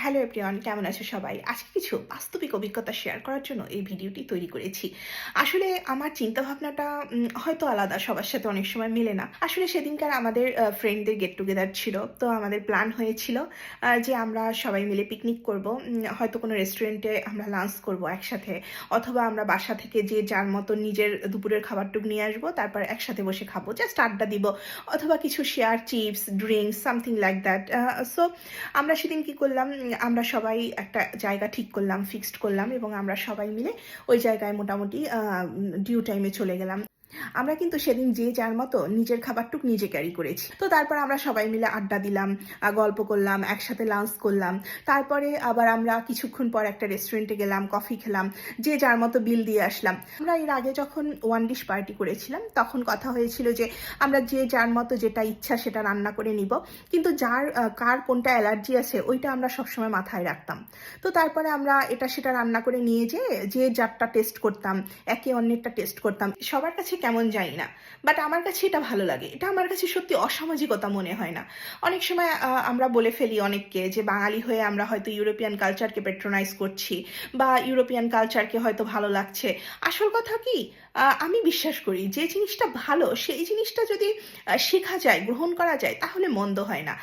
Hello everyone, কেমন আছো সবাই? আজকে কিছু বাস্তবিক অভিজ্ঞতা শেয়ার করার জন্য এই ভিডিওটি তৈরি করেছি। আসলে আমার চিন্তাভাবনাটা হয়তো আলাদা, সবার সাথে অনেক সময় মেলে না। আসলে সেদিনকার আমাদের ফ্রেন্ডদের গেট টুগেদার ছিল। তো আমাদের প্ল্যান হয়েছিল যে আমরা সবাই মিলে পিকনিক করব। হয়তো কোনো রেস্টুরেন্টে আমরা লাঞ্চ করব একসাথে, অথবা আমরা বাসা থেকে যে যার মতো নিজের দুপুরের খাবারটুকু নিয়ে আসবো, তারপর একসাথে বসে খাবো, জাস্ট আড্ডা দিব, অথবা কিছু share, chips, drinks, something like that. So আমরা সেদিন কি করলাম, আমরা সবাই একটা জায়গা ঠিক করলাম, ফিক্সড করলাম, এবং আমরা সবাই মিলে ওই জায়গায় মোটামুটি ডিউ টাইমে চলে গেলাম। আমরা কিন্তু সেদিন যে যার মতো নিজের খাবারটুক নিজে ক্যারি করেছি। তো তারপর আমরা সবাই মিলে আড্ডা দিলাম, গল্প করলাম, একসাথে লাঞ্চ করলাম। তারপরে আবার আমরা কিছুক্ষণ পর একটা রেস্টুরেন্টে গেলাম, কফি খেলাম, যে যার মতো বিল দিয়ে আসলাম। আমরা এর আগে যখন ওয়ান ডিশ পার্টি করেছিলাম তখন কথা হয়েছিল যে আমরা যে যার মতো যেটা ইচ্ছা সেটা রান্না করে নিব, কিন্তু যার কার কোনটা অ্যালার্জি আছে ওইটা আমরা সবসময় মাথায় রাখতাম। তো তারপরে আমরা এটা সেটা রান্না করে নিয়ে যে যারটা টেস্ট করতাম, একে অন্যেরটা টেস্ট করতাম। সবার কাছে কেমন জানি না, বাট আমার কাছে এটা ভালো লাগে। এটা আমার কাছে সত্যি অসামাজিকতা মনে হয় না। অনেক সময় আমরা বলে ফেলি অনেককে যে বাঙালি হয়ে আমরা হয়তো ইউরোপিয়ান কালচারকে পেট্রোনাইজ করছি, বা ইউরোপিয়ান কালচারকে হয়তো ভালো লাগছে। আসল কথা কি, আমি বিশ্বাস করি যে জিনিসটা ভালো সেই জিনিসটা যদি শেখা যায়, গ্রহণ করা যায়, তাহলে মন্দ হয় না।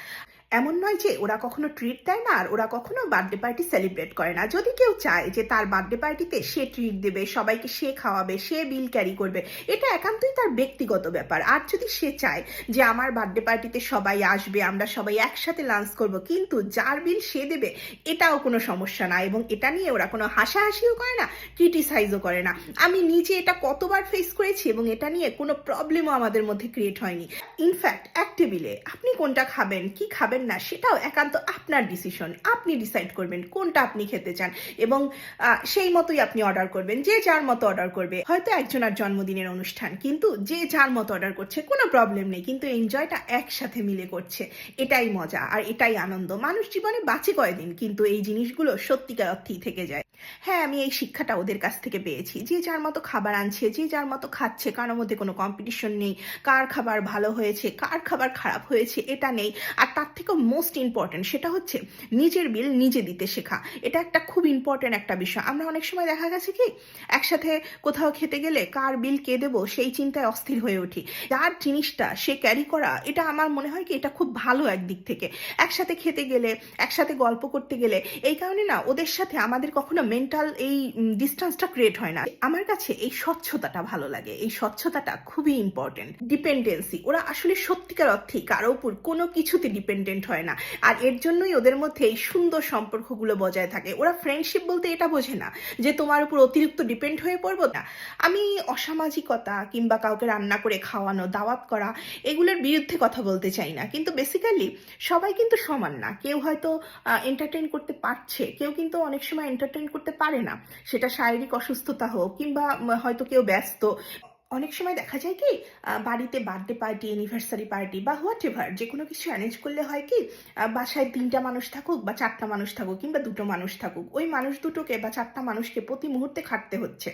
এমন নয় যে ওরা কখনো ট্রিট দেয় না আর ওরা কখনো বার্থডে পার্টি সেলিব্রেট করে না। যদি কেউ চায় যে তার বার্থডে পার্টিতে সে ট্রিট দেবে, সবাইকে সে খাওয়াবে, সে বিল ক্যারি করবে, এটা একান্তই তার ব্যক্তিগত ব্যাপার। আর যদি সে চায় যে আমার বার্থডে পার্টিতে সবাই আসবে, আমরা সবাই একসাথে লাঞ্চ করব, কিন্তু যার বিল সে দেবে, এটাও কোনো সমস্যা না। এবং এটা নিয়ে ওরা কোনো হাসাহাসিও করে না, ক্রিটিসাইজও করে না। আমি নিজে এটা কতবার ফেস করেছি এবং এটা নিয়ে কোনো প্রবলেমও আমাদের মধ্যে ক্রিয়েট হয়নি। ইনফ্যাক্ট এক টেবিলে আপনি কোনটা খাবেন, কি খাবেন না, সেটাও একান্ত আপনার ডিসিশন। আপনি ডিসাইড করবেন কোনটা আপনি খেতে চান, এবং সেই মতোই আপনি অর্ডার করবেন। যে যার মতো অর্ডার করবে, হয়তো একজনের জন্মদিনের অনুষ্ঠান, কিন্তু যে যার মতো অর্ডার করছে, কোনো প্রবলেম নেই, কিন্তু এনজয়টা একসাথে মিলে করছে। এটাই মজা আর এটাই আনন্দ। মানুষ জীবনে বাঁচে কয়দিন, কিন্তু এই জিনিসগুলো সত্যিকার অর্থেই থেকে যায়। হ্যাঁ, আমি এই শিক্ষাটা ওদের কাছ থেকে পেয়েছি। যে যার মতো খাবার আনছে, যে যার মতো খাচ্ছে, কারোর মধ্যে কোনো কম্পিটিশন নেই, কার খাবার ভালো হয়েছে, কার খাবার খারাপ হয়েছে এটা নেই। আর তার থেকেও মোস্ট ইম্পর্টেন্ট সেটা হচ্ছে নিজের বিল নিজে দিতে শেখা। এটা একটা খুব ইম্পর্টেন্ট একটা বিষয়। আমরা অনেক সময় দেখা গেছে কি, একসাথে কোথাও খেতে গেলে কার বিল কে দেবো সেই চিন্তায় অস্থির হয়ে উঠি। যার জিনিসটা সে ক্যারি করা, এটা আমার মনে হয় কি এটা খুব ভালো একদিক থেকে। একসাথে খেতে গেলে, একসাথে গল্প করতে গেলে, এই কারণে না ওদের সাথে আমাদের কখনো মেন্টাল এই ডিস্টেন্সটা ক্রিয়েট হয় না। আমার কাছে এই স্বচ্ছতাটা ভালো লাগে। এই স্বচ্ছতাটা খুবই ইম্পর্টেন্ট। ডিপেন্ডেন্সি, ওরা আসলে সত্যিকার অর্থেই কারো উপর কোনো কিছুতে ডিপেন্ডেন্ট হয় না। আর এর জন্যই ওদের মধ্যে এই সুন্দর সম্পর্কগুলো বজায় থাকে। ওরা ফ্রেন্ডশিপ বলতে এটা বোঝে না যে তোমার উপর অতিরিক্ত ডিপেন্ড হয়ে পড়বো না। আমি অসামাজিকতা কিংবা কাউকে রান্না করে খাওয়ানো, দাওয়াত করা, এগুলোর বিরুদ্ধে কথা বলতে চাই না, কিন্তু বেসিক্যালি সবাই কিন্তু সমান না। কেউ হয়তো এন্টারটেইন করতে পারছে, কেউ কিন্তু অনেক সময় এন্টারটেইন করতে পারে না। সেটা শারীরিক অসুস্থতা হোক, কিংবা হয়তো কেউ ব্যস্ত। অনেক সময় দেখা যায় কি, বাড়িতে বার্থডে পার্টি, অ্যানিভার্সারি পার্টি বা হোয়াট এভার যে কোনো কিছু অ্যারেঞ্জ করলে হয় কি, বাসায় 3টা মানুষ থাকুক বা 4টা মানুষ থাকুক কিংবা 2টো মানুষ থাকুক, ওই মানুষ দুটোকে বা 4টা মানুষকে প্রতি মুহূর্তে খাটতে হচ্ছে।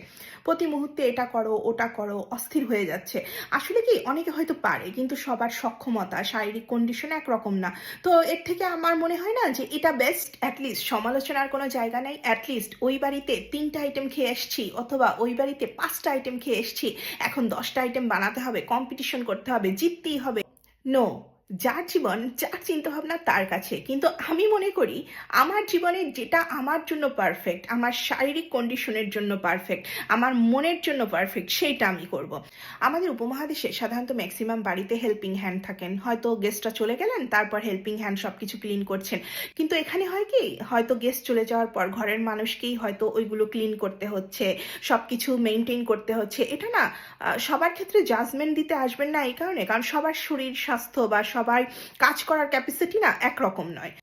প্রতি মুহূর্তে এটা করো, ওটা করো, অস্থির হয়ে যাচ্ছে। আসলে কি, অনেকে হয়তো পারে, কিন্তু সবার সক্ষমতা, শারীরিক কন্ডিশন একরকম না। তো এর থেকে আমার মনে হয় না যে এটা বেস্ট। অ্যাটলিস্ট সমালোচনার কোনো জায়গা নেই। অ্যাটলিস্ট ওই বাড়িতে 3টা আইটেম খেয়ে এসছি, অথবা ওই বাড়িতে 5টা আইটেম খেয়ে এসছি, এখন 10টা আইটেম বানাতে হবে, কম্পিটিশন করতে হবে, জিততেই হবে। নো, যার জীবন, যার চিন্তাভাবনা তার কাছে। কিন্তু আমি মনে করি আমার জীবনে যেটা আমার জন্য পারফেক্ট, আমার শারীরিক কন্ডিশনের জন্য পারফেক্ট, আমার মনের জন্য পারফেক্ট, সেইটা আমি করব। আমাদের উপমহাদেশে সাধারণত ম্যাক্সিমাম বাড়িতে হেল্পিং হ্যান্ড থাকেন। হয়তো গেস্টরা চলে গেলেন, তারপর হেল্পিং হ্যান্ড সব কিছু ক্লিন করছেন। কিন্তু এখানে হয় কি, হয়তো গেস্ট চলে যাওয়ার পর ঘরের মানুষকেই হয়তো ওইগুলো ক্লিন করতে হচ্ছে, সব কিছু মেনটেন করতে হচ্ছে। এটা না, সবার ক্ষেত্রে জাজমেন্ট দিতে আসবেন না এই কারণে, কারণ সবার শরীর স্বাস্থ্য বা সবার কাজ করার ক্যাপাসিটি না একরকম নয়।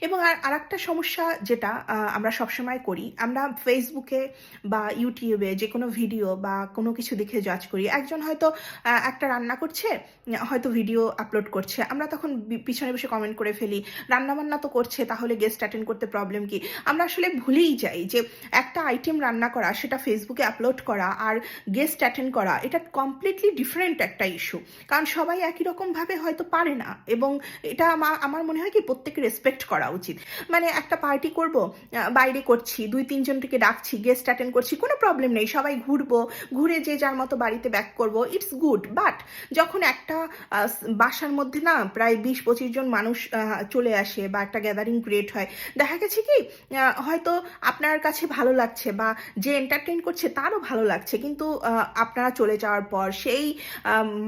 এবং আরেকটা সমস্যা যেটা আমরা সবসময় করি, আমরা ফেসবুকে বা ইউটিউবে যে কোনো ভিডিও বা কোনো কিছু দেখে জাজ করি। একজন হয়তো একটা রান্না করছে, হয়তো ভিডিও আপলোড করছে, আমরা তখন পিছনে বসে কমেন্ট করে ফেলি, রান্নাবান্না তো করছে, তাহলে গেস্ট অ্যাটেন্ড করতে প্রবলেম কি। আমরা আসলে ভুলেই যাই যে একটা আইটেম রান্না করা, সেটা ফেসবুকে আপলোড করা, আর গেস্ট অ্যাটেন্ড করা, এটা কমপ্লিটলি ডিফারেন্ট একটা ইস্যু। কারণ সবাই একই রকমভাবে হয়তো পারে না, এবং এটা আমার মনে হয় কি প্রত্যেকের রেসপেক্ট করা উচিত। মানে একটা পার্টি করব, বাইরে করছি, ২-৩ জনকে ডাকছি, গেস্ট অ্যাটেন্ড করছি, কোনো প্রবলেম নেই। সবাই ঘুরবো, ঘুরে যে যার মতো বাড়িতে ব্যাক করব, ইটস গুড। বাট যখন একটা বাসার মধ্যে না প্রায় ২০-২৫ জন মানুষ চলে আসে বা একটা গ্যাদারিং ক্রিয়েট হয়, দেখা গেছে কি হয়তো আপনার কাছে ভালো লাগছে বা যে এন্টারটেইন করছে তারও ভালো লাগছে, কিন্তু আপনারা চলে যাওয়ার পর সেই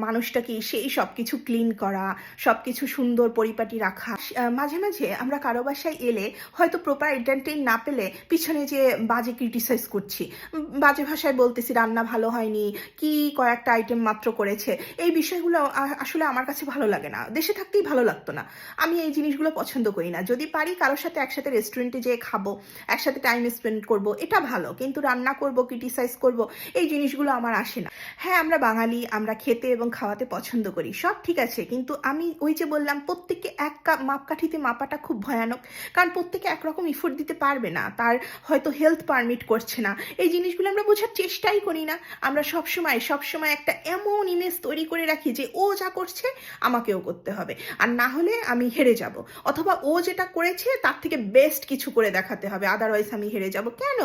মানুষটা কি সেই সব কিছু ক্লিন করা, সব কিছু সুন্দর পরিপাটি রাখা। মাঝে মাঝে আমরা কারো বাসায় এলে হয়তো প্রপার এন্টারটেইন না পেলে পিছনে যে বাজে ক্রিটিসাইজ করছি, বাজে ভাষায় বলতেছি রান্না ভালো হয়নি, কি কয়েকটা আইটেম মাত্র করেছে, এই বিষয়গুলো আসলে আমার কাছে ভালো লাগে না। দেশে থাকতেই ভালো লাগতো না। আমি এই জিনিসগুলো পছন্দ করি না। যদি পারি কারোর সাথে একসাথে রেস্টুরেন্টে যেয়ে খাবো, একসাথে টাইম স্পেন্ড করব, এটা ভালো, কিন্তু রান্না করব, ক্রিটিসাইজ করব, এই জিনিসগুলো আমার আসে না। হ্যাঁ, আমরা বাঙালি, আমরা খেতে এবং খাওয়াতে পছন্দ করি, সব ঠিক আছে, কিন্তু আমি ওই যে বললাম প্রত্যেককে এক মাপকাঠিতে মাপাটা খুব ভয়ানক। কারণ প্রত্যেকে একরকম ইফোর্ট দিতে পারবে না, তার হয়তো হেলথ পারমিট করছে না, এই জিনিসগুলো আমরা বোঝার চেষ্টাই করি না। আমরা সবসময় একটা এমন ইমেজ তৈরি করে রাখি যে ও যা করছে আমাকেও করতে হবে, আর না হলে আমি হেরে যাব, অথবা ও যেটা করেছে তার থেকে বেস্ট কিছু করে দেখাতে হবে, আদারওয়াইজ আমি হেরে যাব। কেন?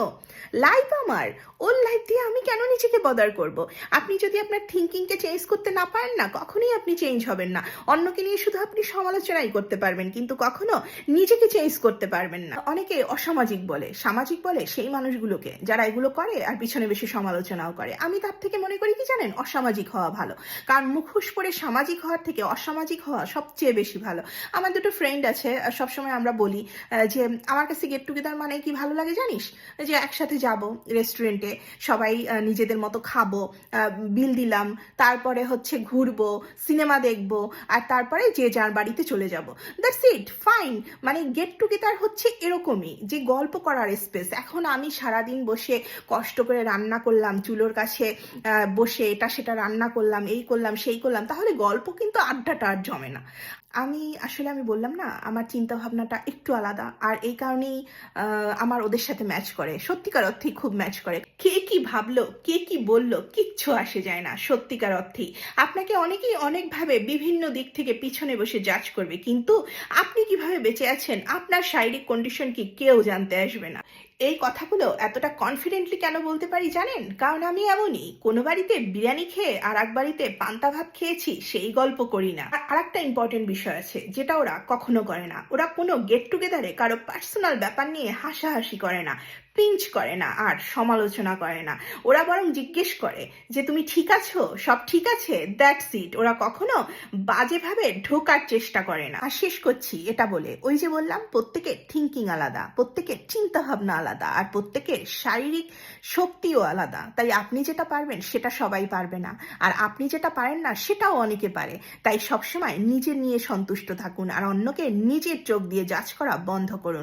লাইফ আমার, ওর লাইফ দিয়ে আমি কেন নিজেকে বদার করব? আপনি যদি আপনার থিঙ্কিংকে চেঞ্জ করতে না পারেন না, কখনোই আপনি চেঞ্জ হবেন না। অন্যকে নিয়ে শুধু আপনি সমালোচনাই করতে পারবেন, কিন্তু কখনো নিজেকে চেঞ্জ করতে পারবেন না। অনেকে অসামাজিক বলে, সামাজিক বলে সেই মানুষগুলোকে যারা এগুলো করে আর পিছনে বেশি সমালোচনাও করে। আমি তার থেকে মনে করি কি জানেন, অসামাজিক হওয়া ভালো। কারণ মুখোশ পরে সামাজিক হওয়ার থেকে অসামাজিক হওয়া সবচেয়ে বেশি ভালো। আমার দুটো ফ্রেন্ড আছে, সবসময় আমরা বলি যে আমার কাছে গেট টুগেদার মানে কি ভালো লাগে জানিস, যে একসাথে যাব রেস্টুরেন্টে, সবাই নিজেদের মতো খাবো, বিল দিলাম, তারপরে হচ্ছে ঘুরবো, সিনেমা দেখবো, আর তারপরে যে যার বাড়িতে চলে যাব। That's it, fine. মানে গেট টুগেদার হচ্ছে এরকমই, যে গল্প করার স্পেস। এখন আমি সারাদিন বসে কষ্ট করে রান্না করলাম, চুলোর কাছে বসে এটা সেটা রান্না করলাম, এই করলাম সেই করলাম, তাহলে গল্প কিন্তু আড্ডাটা আর জমে না। আমি বললাম না, আমার চিন্তা ভাবনাটা একটু আলাদা, আর এই কারণেই আমার ওদের সাথে ম্যাচ করে, সত্যিকার অর্থেই খুব ম্যাচ করে। কে কি ভাবলো, কে কি বললো, কিচ্ছু আসে যায় না। সত্যিকার অর্থেই আপনাকে অনেকেই অনেকভাবে বিভিন্ন দিক থেকে পিছনে বসে জাজ করবে, কিন্তু আপনি কিভাবে বেঁচে আছেন, আপনার শারীরিক কন্ডিশন কি, কেউ জানতে আসবে না। এই কথাগুলো এতটা কনফিডেন্টলি কেন বলতে পারি জানেন? কারণ আমি এমনই, কোনো বাড়িতে বিরিয়ানি খেয়ে আর এক বাড়িতে পান্তা ভাত খেয়েছি সেই গল্প করি না। আর একটা ইম্পর্টেন্ট বিষয় আছে যেটা ওরা কখনো করে না, ওরা কোনো গেট টুগেদারে কারো পার্সোনাল ব্যাপার নিয়ে হাসাহাসি করে না, পিঞ্চ করে না, আর সমালোচনা করে না। ওরা বরং জিজ্ঞেস করে যে তুমি ঠিক আছো, সব ঠিক আছে, দ্যাটস ইট। ওরা কখনো বাজেভাবে ঢোকার চেষ্টা করে না। আর শেষ করছি এটা বলে, ওই যে বললাম প্রত্যেকের থিঙ্কিং আলাদা, প্রত্যেকের চিন্তা ভাবনা আলাদা, আর প্রত্যেকের শারীরিক শক্তিও আলাদা। তাই আপনি যেটা পারবেন সেটা সবাই পারবে না, আর আপনি যেটা পারেন না সেটাও অনেকে পারে। তাই সবসময় নিজের নিয়ে সন্তুষ্ট থাকুন, আর অন্যকে নিজের চোখ দিয়ে জাজ করা বন্ধ করুন।